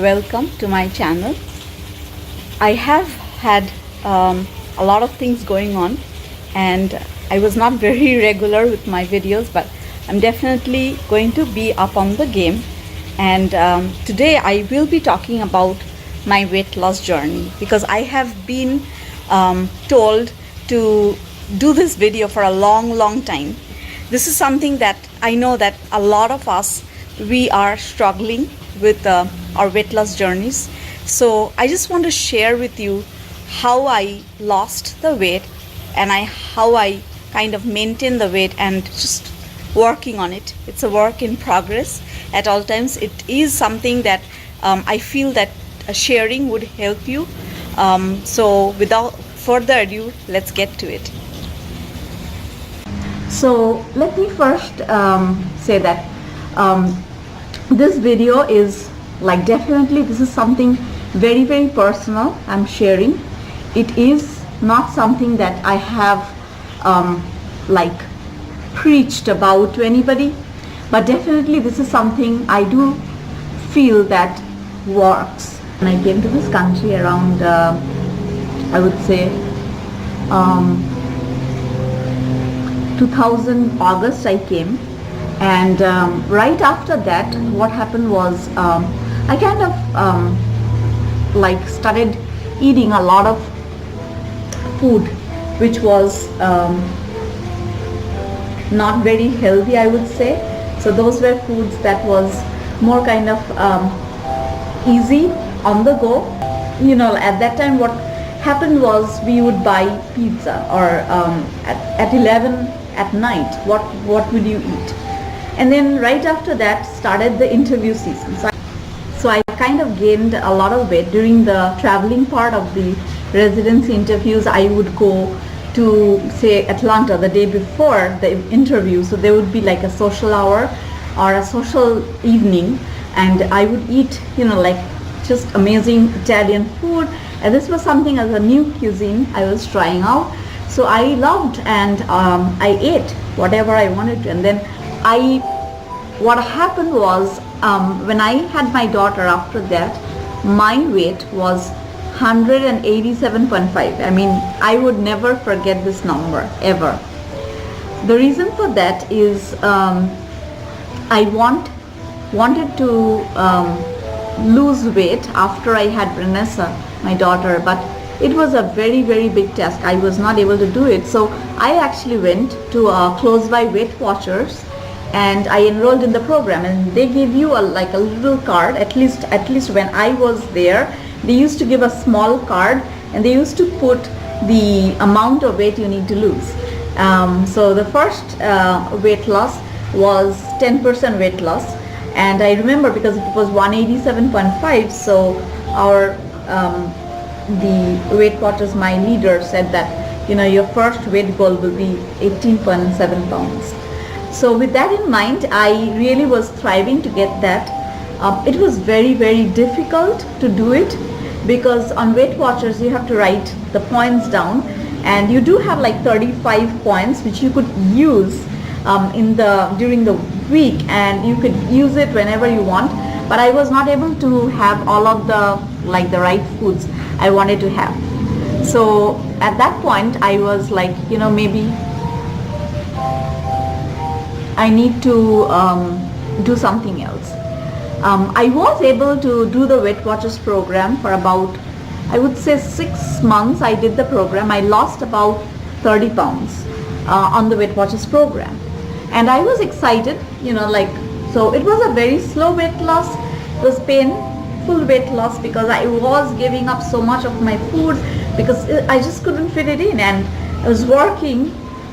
welcome to my channel. I have had a lot of things going on and I was not very regular with my videos, but I'm definitely going to be up on the game. And today I will be talking about my weight loss journey, because I have been told to do this video for a long time. This is something that I know that a lot of us, we are struggling with our weight loss journeys. So I just want to share with you how I lost the weight and how I kind of maintain the weight and just working on it. It's a work in progress at all times. It is something that I feel that sharing would help you. So without further ado, let's get to it. So let me first say that this video is definitely this is something very personal I'm sharing. It is not something that I have preached about to anybody, but definitely this is something I do feel that works. When I came to this country around I would say 2000 August I came, and right after that what happened was I kind of started eating a lot of food which was not very healthy, I would say. So those were foods that was more kind of easy on the go. You know, at that time what happened was we would buy pizza, or at 11 at night what would you eat? And then right after that started the interview season. So I kind of gained a lot of weight during the traveling part of the residency interviews. I would go to, say, Atlanta the day before the interview, so there would be like a social hour or a social evening, and I would eat, just amazing Italian food. And this was something as a new cuisine I was trying out. So I loved, and I ate whatever I wanted to. And then what happened was when I had my daughter after that, my weight was 187.5. I mean, I would never forget this number ever. The reason for that is I wanted to lose weight after I had Vanessa, my daughter, but it was a very big task. I was not able to do it. So I actually went to close by Weight Watchers, and I enrolled in the program, and they gave you a little card. At least when I was there, they used to give a small card, and they used to put the amount of weight you need to lose. So the first weight loss was 10% weight loss, and I remember because it was 187.5. So our the Weight Watchers, my leader, said that your first weight goal will be 18.7 pounds. So with that in mind, I really was striving to get that. It was very difficult to do it, because on Weight Watchers you have to write the points down, and you do have 35 points which you could use during the week, and you could use it whenever you want. But I was not able to have all of the right foods I wanted to have. So at that point I was maybe I need to do something else. I was able to do the Weight Watchers program for about, I would say, 6 months. I did the program. I lost about 30 pounds on the Weight Watchers program, and I was excited, so it was a very slow weight loss. It was painful weight loss because I was giving up so much of my food because I just couldn't fit it in, and I was working.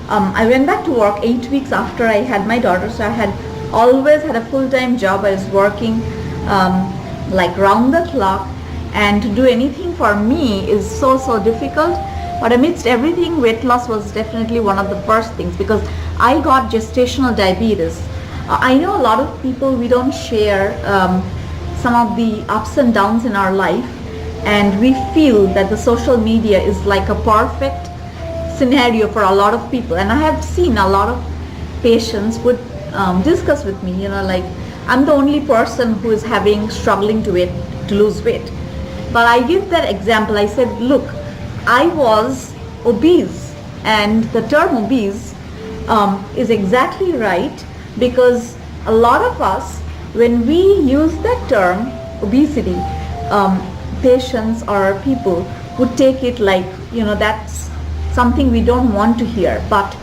I went back to work 8 weeks after I had my daughter, so I had always had a full-time job. I was working round the clock, and to do anything for me is so difficult. But amidst everything, weight loss was definitely one of the first things, because I got gestational diabetes. I know a lot of people, we don't share some of the ups and downs in our life, and we feel that the social media is like a perfect scenario for a lot of people. And I have seen a lot of patients would discuss with me, I'm the only person who is struggling to to lose weight. But I give that example. I said, look, I was obese, and the term obese is exactly right, because a lot of us, when we use that term obesity, patients or people would take it like, that's something we don't want to hear. But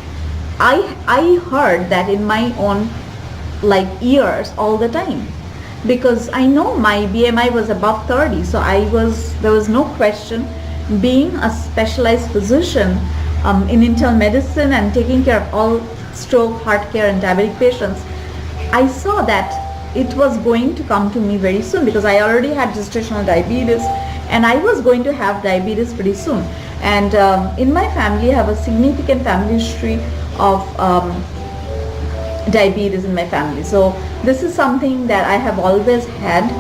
I heard that in my own ears all the time, because I know my BMI was above 30, so there was no question. Being a specialized physician in internal medicine and taking care of all stroke, heart care and diabetic patients, I saw that it was going to come to me very soon, because I already had gestational diabetes and I was going to have diabetes pretty soon. And in my family, I have a significant family history of diabetes in my family. So this is something that I have always had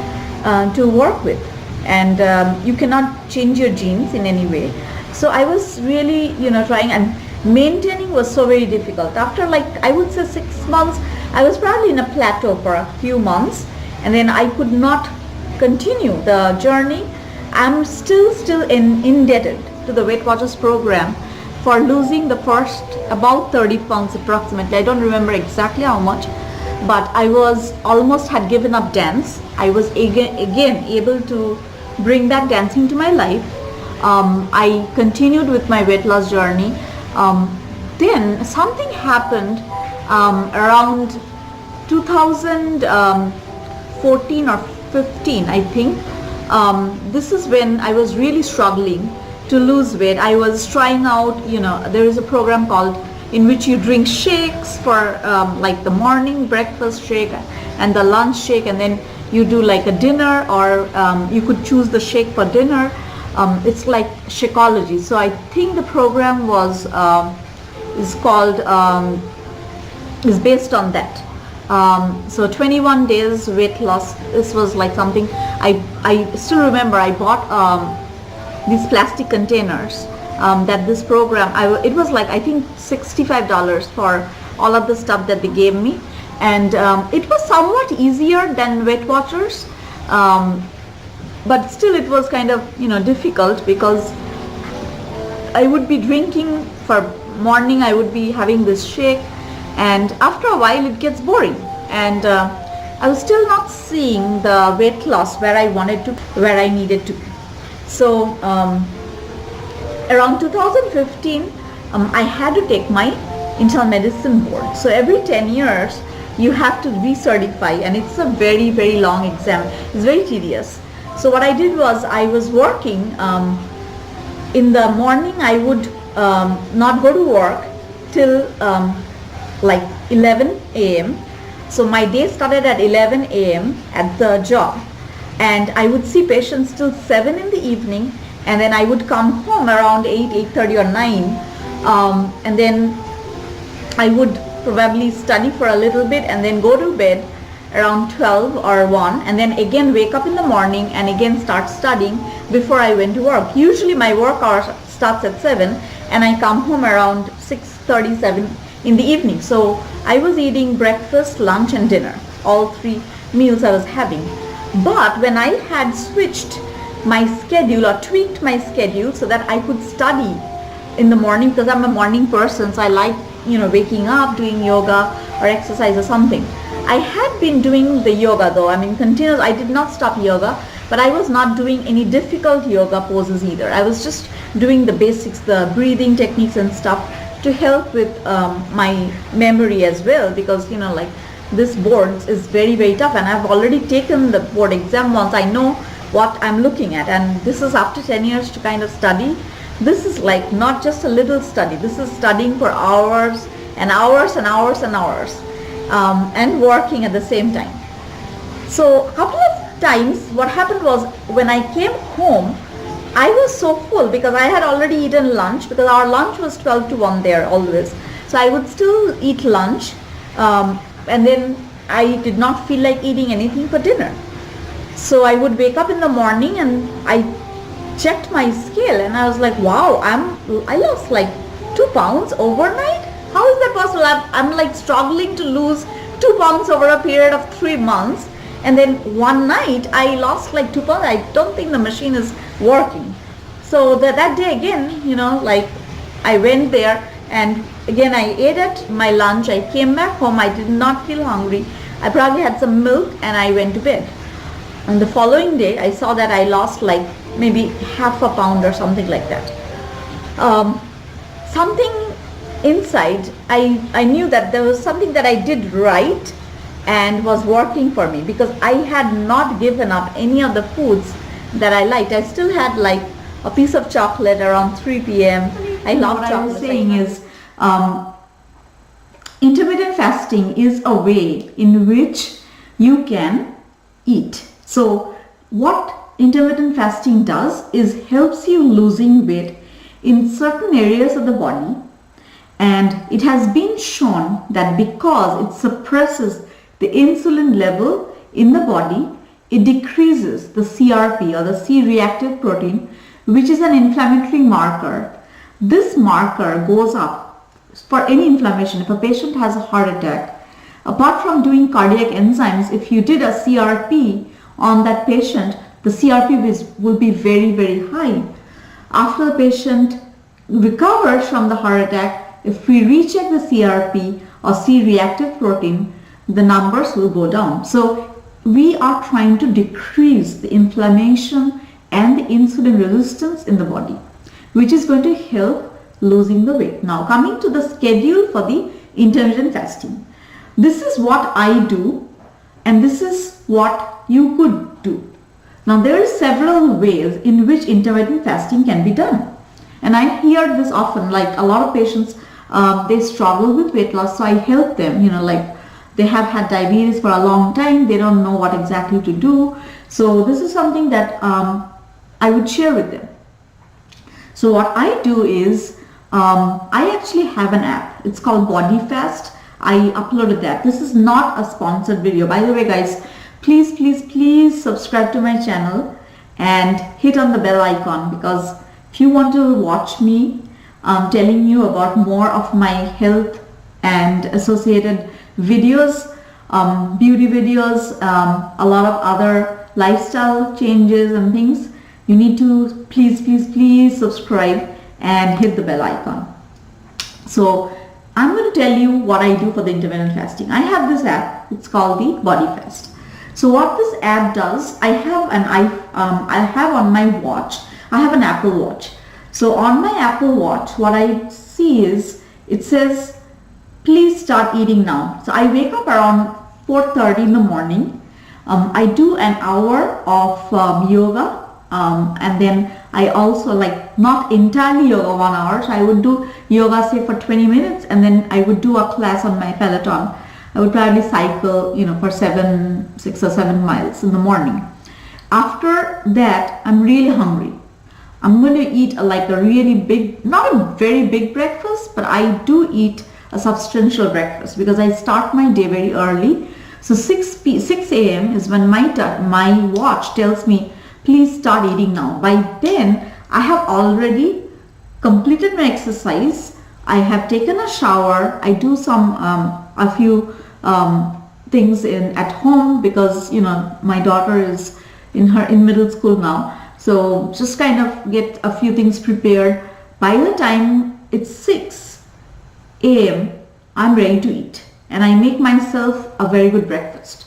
to work with, and you cannot change your genes in any way. So I was really trying, and maintaining was so very difficult. After I would say 6 months, I was probably in a plateau for a few months, and then I could not continue the journey. I'm still indebted to the Weight Watchers program for losing the first about 30 pounds approximately. I don't remember exactly how much, but I was almost had given up dance. I was again able to bring back dancing to my life. I continued with my weight loss journey. Then something happened around 2014 or 15, I think. This is when I was really struggling to lose weight. I was trying out, there is a program called in which you drink shakes for the morning breakfast shake and the lunch shake, and then you do a dinner, or you could choose the shake for dinner. It's like Shakeology. So I think the program is based on that. So 21 days weight loss. This was something I still remember. I bought these plastic containers that this program, it was I think $65 for all of the stuff that they gave me, and it was somewhat easier than Weight Watchers, but still it was kind of difficult, because I would be drinking for morning, I would be having this shake, and after a while it gets boring, and I was still not seeing the weight loss where I needed to be. So around 2015, I had to take my internal medicine board. So every 10 years you have to recertify, and it's a very, very long exam. It's very tedious. So what I did was, I was working in the morning. I would not go to work till 11 a.m. So my day started at 11 a.m. at the job, and I would see patients till 7 in the evening, and then I would come home around 8:30 or 9, and then I would probably study for a little bit and then go to bed around 12 or 1, and then again wake up in the morning and again start studying before I went to work. Usually my work hour starts at 7 and I come home around 6:37 in the evening. So I was eating breakfast, lunch and dinner, all 3 meals I was having. But when I had switched my schedule or tweaked my schedule so that I could study in the morning, because I'm a morning person, so I like waking up, doing yoga or exercise or something. I had been doing the yoga though, continuous. I did not stop yoga, but I was not doing any difficult yoga poses either. I was just doing the basics, the breathing techniques and stuff to help with my memory as well, because this board is very, very tough, and I've already taken the board exam once. I know what I'm looking at, and this is after 10 years to kind of study. This is not just a little study. This is studying for hours and hours and hours and hours, and working at the same time. So a couple of times what happened was, when I came home, I was so full because I had already eaten lunch, because our lunch was 12 to 1 there always. So I would still eat lunch, and then I did not feel like eating anything for dinner. So I would wake up in the morning and I checked my scale and I was like, wow, I lost 2 pounds overnight. How is that possible? I'm struggling to lose 2 pounds over a period of 3 months, And then one night I lost like 2 pounds. I don't think the machine is working. So that day again, like I went there and again I ate at my lunch. I came back home. I did not feel hungry. I probably had some milk and I went to bed. And the following day I saw that I lost like maybe half a pound or something like that. Something inside, I knew that there was something that I did right and was working for me, because I had not given up any of the foods that I liked. I still had like a piece of chocolate around 3 p.m. I love chocolate. What I was saying is intermittent fasting is a way in which you can eat. So what intermittent fasting does is helps you losing weight in certain areas of the body, and it has been shown that because it suppresses the insulin level in the body, it decreases the CRP, or the C-reactive protein, which is an inflammatory marker. This marker goes up for any inflammation. If a patient has a heart attack, apart from doing cardiac enzymes, if you did a CRP on that patient, the CRP will be very, very high. After the patient recovers from the heart attack, if we recheck the CRP or C-reactive protein, the numbers will go down. So we are trying to decrease the inflammation and the insulin resistance in the body, which is going to help losing the weight. Now coming to the schedule for the intermittent fasting. This is what I do, and this is what you could do. Now there are several ways in which intermittent fasting can be done, and I hear this often, like a lot of patients, they struggle with weight loss, so I help them, like they have had diabetes for a long time, they don't know what exactly to do. So this is something that I would share with them. So what I do is, I actually have an app. It's called Body Fast. I uploaded that. This is not a sponsored video. By the way, guys, please subscribe to my channel and hit on the bell icon, because if you want to watch me telling you about more of my health and associated videos, beauty videos, a lot of other lifestyle changes and things, you need to please subscribe and hit the bell icon. So I'm going to tell you what I do for the intermittent fasting. I have this app. It's called the Body Fast. So what this app does, I have on my watch, I have an Apple Watch. So on my Apple Watch, what I see is, it says, please start eating now. So I wake up around 4:30 in the morning. I do an hour of yoga, and then I also, like, not entirely yoga 1 hour. So I would do yoga say for 20 minutes, and then I would do a class on my Peloton. I would probably cycle, for 6 or 7 miles in the morning. After that, I'm really hungry. I'm going to eat a really big, not a very big breakfast, but I do eat a substantial breakfast because I start my day very early. So 6 a.m. is when my watch tells me, please start eating now. By then, I have already completed my exercise. I have taken a shower. I do a few things at home, because my daughter is in middle school now. So just kind of get a few things prepared. By the time it's 6 a.m., I'm ready to eat, and I make myself a very good breakfast.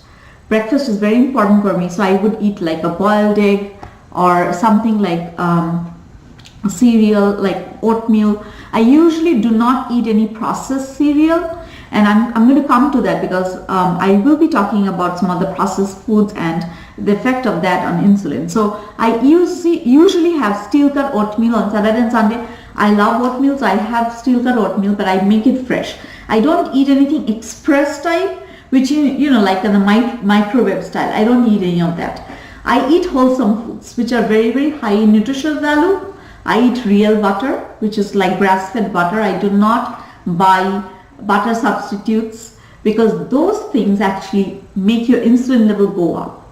Breakfast is very important for me, so I would eat like a boiled egg or something like a cereal, like oatmeal. I usually do not eat any processed cereal, and I'm going to come to that, because I will be talking about some other processed foods and the effect of that on insulin. So I usually have steel cut oatmeal on Saturday and Sunday. I love oatmeal, so I have steel cut oatmeal, but I make it fresh. I don't eat anything express type, which like in the microwave style. I don't eat any of that. I eat wholesome foods, which are very, very high in nutritional value. I eat real butter, which is like grass-fed butter. I do not buy butter substitutes, because those things actually make your insulin level go up.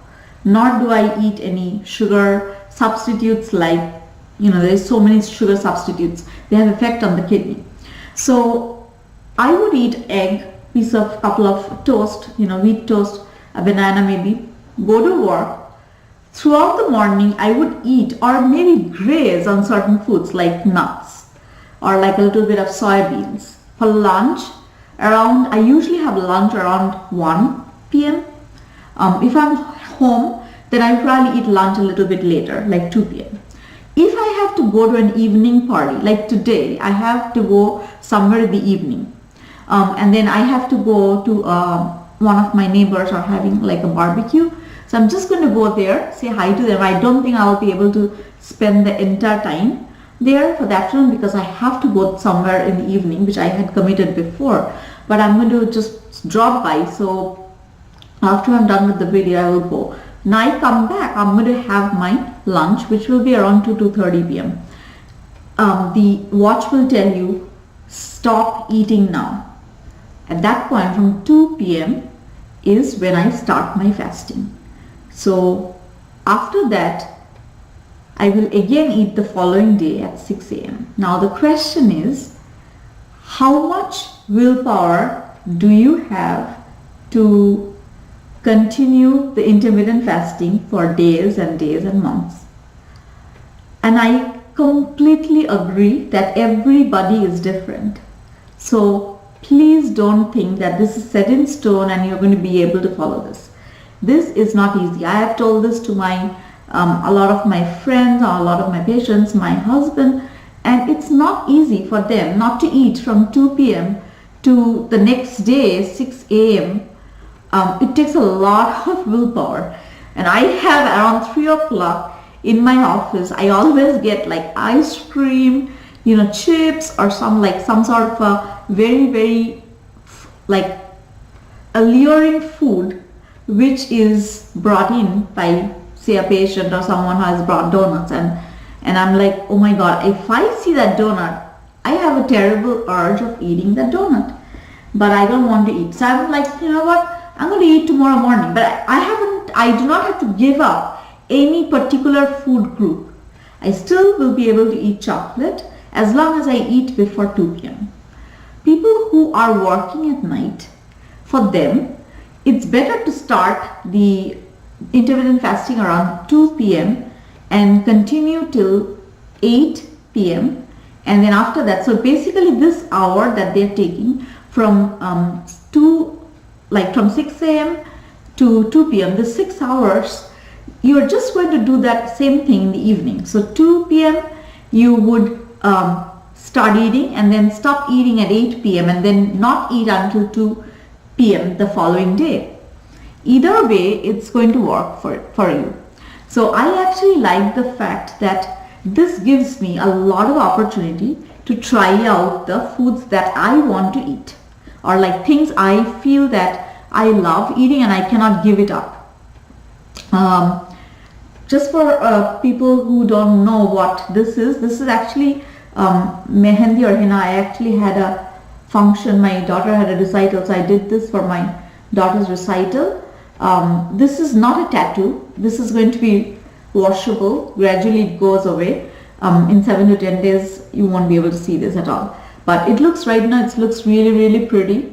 Nor do I eat any sugar substitutes, like, there's so many sugar substitutes. They have effect on the kidney. So I would eat egg, couple of toast, wheat toast, a banana maybe, go to work. Throughout the morning, I would eat or maybe graze on certain foods like nuts or like a little bit of soybeans. For lunch, I usually have lunch around 1 p.m. If I'm home, then I probably eat lunch a little bit later, like 2 p.m. If I have to go to an evening party, like today, I have to go somewhere in the evening. And then I have to go to one of my neighbors are having like a barbecue. So I'm just going to go there, say hi to them. I don't think I'll be able to spend the entire time there for that one because I have to go somewhere in the evening, which I had committed before. But I'm going to just drop by. So after I'm done with the video, I will go. Now I come back, I'm going to have my lunch, which will be around 2:30 p.m. The watch will tell you, stop eating now. At that point, from 2 p.m. is when I start my fasting. So after that, I will again eat the following day at 6 a.m. Now the question is, how much willpower do you have to continue the intermittent fasting for days and days and months? And I completely agree that everybody is different. So please don't think that this is set in stone and you're going to be able to follow this. This is not easy. I have told this to a lot of my friends, or a lot of my patients, my husband, and it's not easy for them not to eat from 2 p.m. to the next day, 6 a.m. It takes a lot of willpower. And I have around 3 o'clock in my office, I always get like ice cream, chips or some sort of a very, very like alluring food which is brought in by, say, a patient or someone who has brought donuts, and I'm like, oh my god, if I see that donut, I have a terrible urge of eating that donut, but I don't want to eat. So I'm like, you know what, I'm going to eat tomorrow morning. But I do not have to give up any particular food group. I still will be able to eat chocolate as long as I eat before 2 p.m. People who are working at night, for them, it's better to start the intermittent fasting around 2 p.m. and continue till 8 p.m. And then after that, so basically this hour that they're taking from 6 a.m. to 2 p.m., the 6 hours, you're just going to do that same thing in the evening. So 2 p.m. you would start eating and then stop eating at 8 p.m. and then not eat until 2 p.m. the following day. Either way, it's going to work for you. So I actually like the fact that this gives me a lot of opportunity to try out the foods that I want to eat, or like things I feel that I love eating and I cannot give it up. Just for people who don't know what this is actually mehendi or henna. I actually had a function, my daughter had a recital, so I did this for my daughter's recital. This is not a tattoo. This is going to be washable. Gradually it goes away. In 7 to 10 days you won't be able to see this at all. But it looks, right now it looks really, really pretty.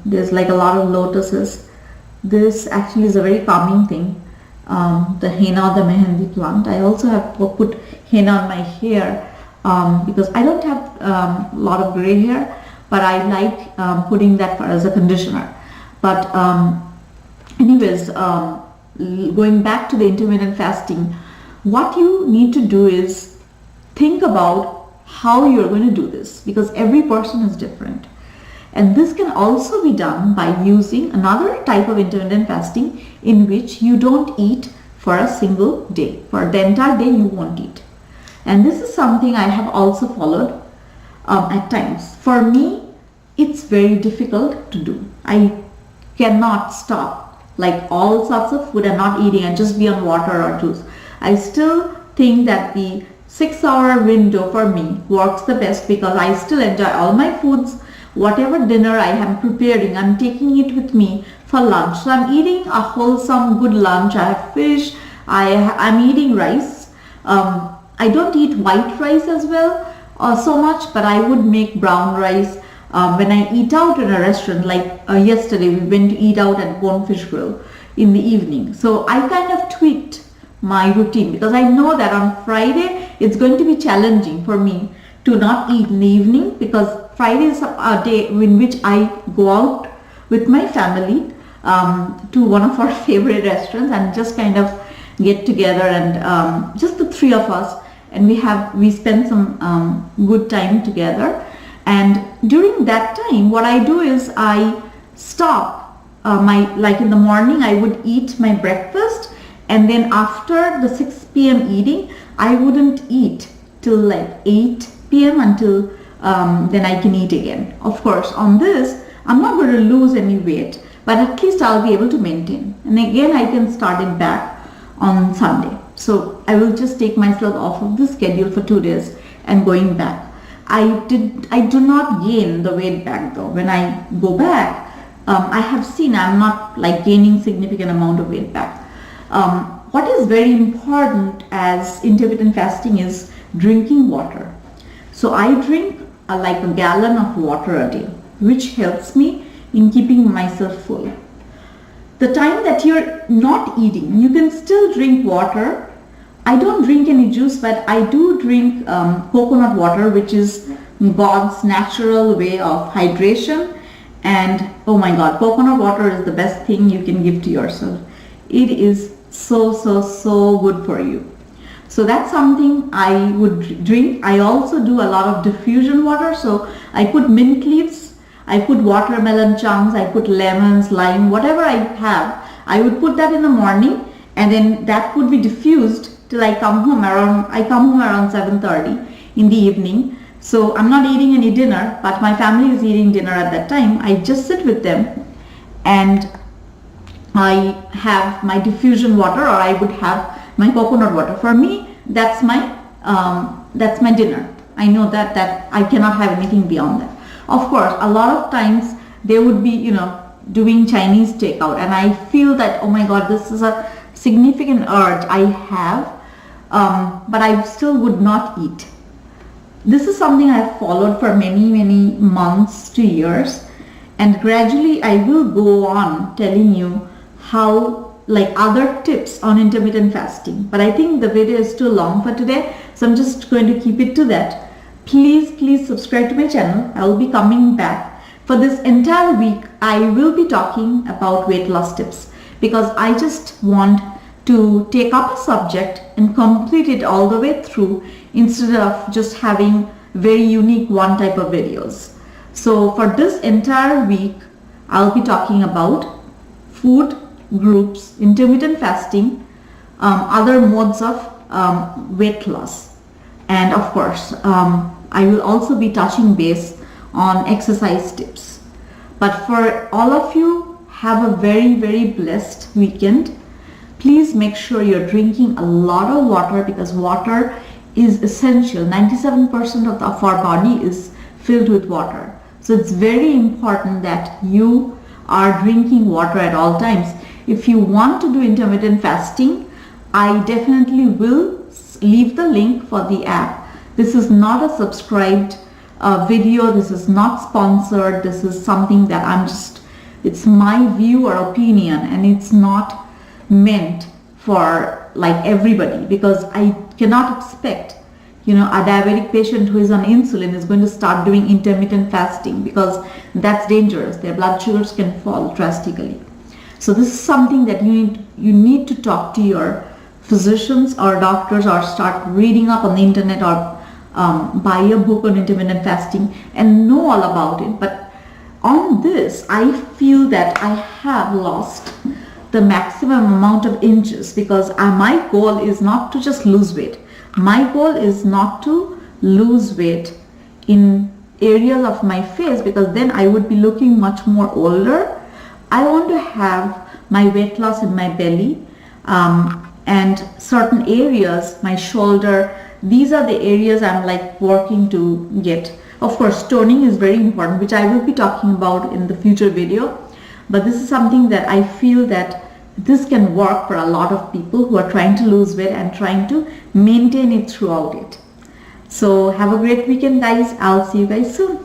There's like a lot of lotuses. This actually is a very calming thing. The henna, the mehendi plant. I also have put henna on my hair because I don't have a lot of gray hair, but I like putting that as a conditioner. But anyways, going back to the intermittent fasting, what you need to do is think about how you're going to do this, because every person is different. And this can also be done by using another type of intermittent fasting in which you don't eat for a single day. For the entire day you won't eat. And this is something I have also followed at times. For me, it's very difficult to do. I cannot stop like all sorts of food and not eating and just be on water or juice. I still think that the 6-hour window for me works the best because I still enjoy all my foods. Whatever dinner I am preparing, I'm taking it with me for lunch. So I'm eating a wholesome, good lunch. I have fish. I'm eating rice. I don't eat white rice as well so much, but I would make brown rice. When I eat out in a restaurant, like yesterday we went to eat out at Bonefish Grill. in the evening. So I kind of tweaked my routine because I know that on Friday it's going to be challenging for me to not eat in the evening, because Friday is a day in which I go out with my family to one of our favorite restaurants and just kind of get together, and just the three of us, and we spend some good time together. And during that time, what I do is I stop like in the morning I would eat my breakfast, and then after the 6 p.m. eating I wouldn't eat till like 8 p.m. until then I can eat again. Of course, on this I'm not going to lose any weight, but at least I'll be able to maintain, and again I can start it back on Sunday. So I will just take myself off of the schedule for 2 days and going back. I do not gain the weight back though. When I go back, I have seen I'm not like gaining significant amount of weight back. What is very important as intermittent fasting is drinking water. So I drink like a gallon of water a day, which helps me in keeping myself full. The time that you're not eating, you can still drink water. I don't drink any juice, but I do drink coconut water, which is God's natural way of hydration. And oh my God, coconut water is the best thing you can give to yourself. It is so good for you. So that's something I would drink. I also do a lot of diffusion water. So I put mint leaves, I put watermelon chunks, I put lemons, lime, whatever I have, I would put that in the morning, and then that would be diffused till I come home around 7:30 in the evening. So I'm not eating any dinner, but my family is eating dinner at that time. I just sit with them and I have my diffusion water, or I would have my coconut water. For me, that's my dinner. I know that I cannot have anything beyond that. Of course, a lot of times they would be, doing Chinese takeout, and I feel that, oh my God, this is a significant urge I have, but I still would not eat. This is something I have followed for many months to years, and gradually I will go on telling you how, like, other tips on intermittent fasting. But I think the video is too long for today, so I'm just going to keep it to that. Please subscribe to my channel. I will be coming back. For this entire week, I will be talking about weight loss tips, because I just want to take up a subject and complete it all the way through, instead of just having very unique one type of videos. So for this entire week, I'll be talking about food groups, intermittent fasting, other modes of weight loss, and of course I will also be touching base on exercise tips. But for all of you, have a very blessed weekend. Please make sure you're drinking a lot of water, because water is essential. 97% of our body is filled with water. So it's very important that you are drinking water at all times. If you want to do intermittent fasting, I definitely will leave the link for the app. This is not a subscribed video. This is not sponsored. This is something that it's my view or opinion, and it's not meant for like everybody, because I cannot expect a diabetic patient who is on insulin is going to start doing intermittent fasting, because that's dangerous. Their blood sugars can fall drastically. So this is something that you need to talk to your physicians or doctors, or start reading up on the internet, or buy a book on intermittent fasting and know all about it. But on this, I feel that I have lost the maximum amount of inches, because my goal is not to just lose weight. My goal is not to lose weight in areas of my face, because then I would be looking much more older. I want to have my weight loss in my belly, and certain areas, my shoulder. These are the areas I'm like working to get. Of course, toning is very important, which I will be talking about in the future video. But this is something that I feel that this can work for a lot of people who are trying to lose weight and trying to maintain it throughout it. So have a great weekend, guys. I'll see you guys soon.